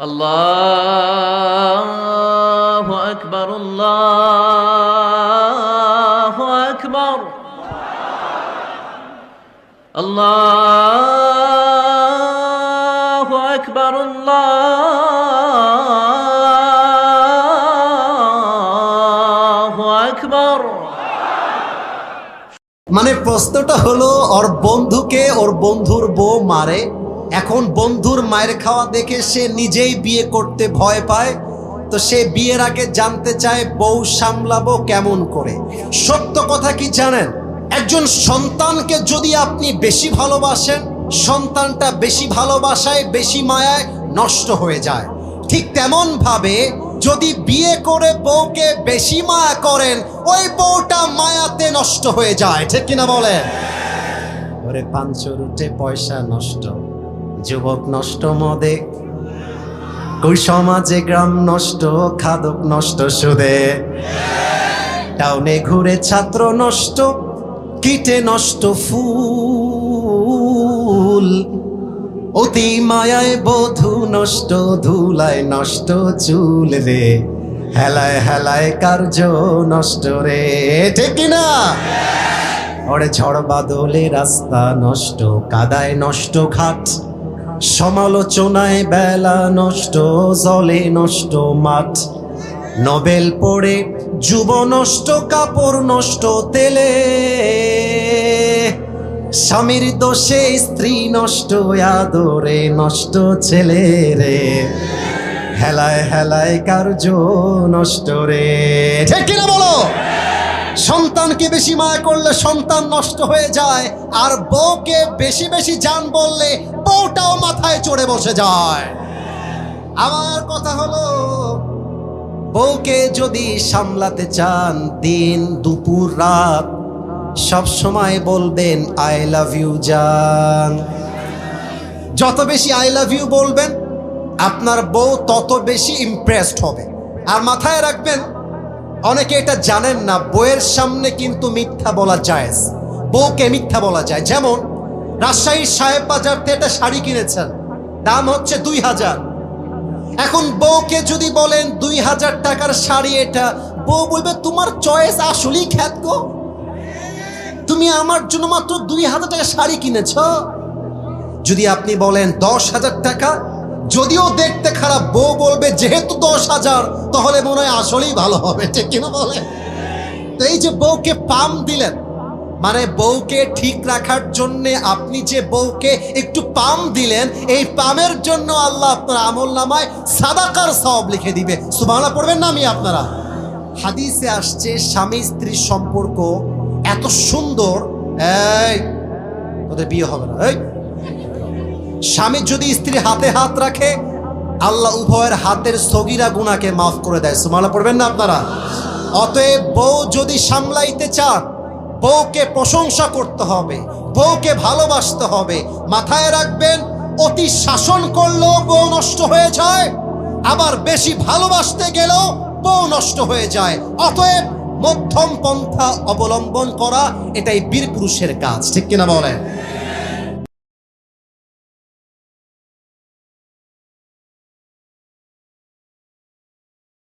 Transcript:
আল্লাহু আকবার, আল্লাহু আকবার, আল্লাহু আকবার, আল্লাহু আকবার। মানে প্রশ্নটা হলো, ওর বন্ধুকে ওর বন্ধুর বউ মারে, এখন বন্ধুর মায়ের খাওয়া দেখে সে নিজেই বিয়ে করতে ভয় পায়, তো সে বিয়ের আগে জানতে চায় বউ সামলাবো কেমন করে। সত্য কথা কি জানেন, একজন সন্তানকে যদি আপনি বেশি ভালোবাসেন, সন্তানটা বেশি ভালোবাসায় বেশি মায়ায় নষ্ট হয়ে যায়। ঠিক তেমন ভাবে যদি বিয়ে করে বউকে বেশি মায়া করেন, ওই বউটা মায়াতে নষ্ট হয়ে যায়। ঠিক কিনা বলেন? ওরে পাঁচশো রুটে পয়সা নষ্ট, যুবক নষ্ট মদে, কই সমাজে গ্রাম নষ্ট, খাদক নষ্ট সুদে, টাউনে ঘুরে ছাত্র নষ্ট, কীটে নষ্ট ফুল, অতি মায়ায় বধূ নষ্ট, ধুলায় নষ্ট চুল রে, হেলায় হেলায় কার্য নষ্ট রে। ঠিক কিনা? ওরে ঝড় বাদলে রাস্তা নষ্ট, কাদায় নষ্ট ঘাট, সমালোচনায় বেলা নষ্ট, জলে নষ্ট মাঠ, নোবেল পড়ে যুব নষ্ট, কাপড় নষ্ট তেলে, স্বামীর দোষে স্ত্রী নষ্ট, আদরে নষ্ট ছেলে রে, হেলায় হেলায় কার্য নষ্ট রে। ঠিক কিনা বলো? সন্তানকে বেশি মায়া করলে সন্তান নষ্ট হয়ে যায়, আর বউকে বেশি বেশি জান বললে বউটাও মাথায় চড়ে বসে যায়। আমার কথা হলো, বউকে যদি সামলাতে চান দিন দুপুর রাত, সব সময় বলবেন আই লাভ ইউ জান। যত বেশি আই লাভ ইউ বলবেন আপনার বউ তত বেশি ইমপ্রেসড হবে। আর মাথায় রাখবেন, অনেকে এটা জানেন না, বউয়ের সামনে কিন্তু মিথ্যা বলা যায়, বউকে মিথ্যা বলা যায়। যেমন রাজশাহীর সাহেব বাজার থেকে একটা শাড়ি কিনেছেন, দাম হচ্ছে 2000। এখন বউকে যদি বলেন 2000 টাকার শাড়ি এটা, বউ বলবে তোমার চয়েস আসলেই খ্যাত গো, তুমি আমার জন্য মাত্র 2000 টাকা শাড়ি কিনেছ। যদি আপনি বলেন 10,000 টাকা, যদিও দেখতে খারাপ, বউ বলবে যেহেতু 10,000 তাহলে মনে হয় আসলেই ভালো হবে। ঠিক কিনা বলে? তো এই যে বউকে পাম দিলেন, মানে বউকে ঠিক রাখার জন্য আপনি যে বউকে একটু পাম দিলেন, এই পামের জন্য আল্লাহ আপনার আমল নামায় সাদাকার সওয়াব লিখে দিবে। সুবহানাল্লাহ পড়বেন না আমি আপনারা? হাদিসে আসছে স্বামী স্ত্রীর সম্পর্ক এত সুন্দর, এই ওদের বিয়ে হবে না। এই স্বামী যদি স্ত্রীর হাতে হাত রাখে, আল্লাহ উভয়ের হাতের সগীরা গুনাহকে মাফ করে দেয়। সুবহানাল্লাহ পড়বেন না আপনারা? অতএব বউ যদি সামলাইতে চান, বউকে প্রশংসা করতে হবে, বউকে ভালোবাসতে হবে। মাথায় রাখবেন, অতি শাসন করলেও বউ নষ্ট হয়ে যায়, আবার বেশি ভালোবাসতে গেলেও বউ নষ্ট হয়ে যায়। অতএব মধ্যম পন্থা অবলম্বন করা এটাই বীর পুরুষের কাজ। ঠিক কিনা বলেন?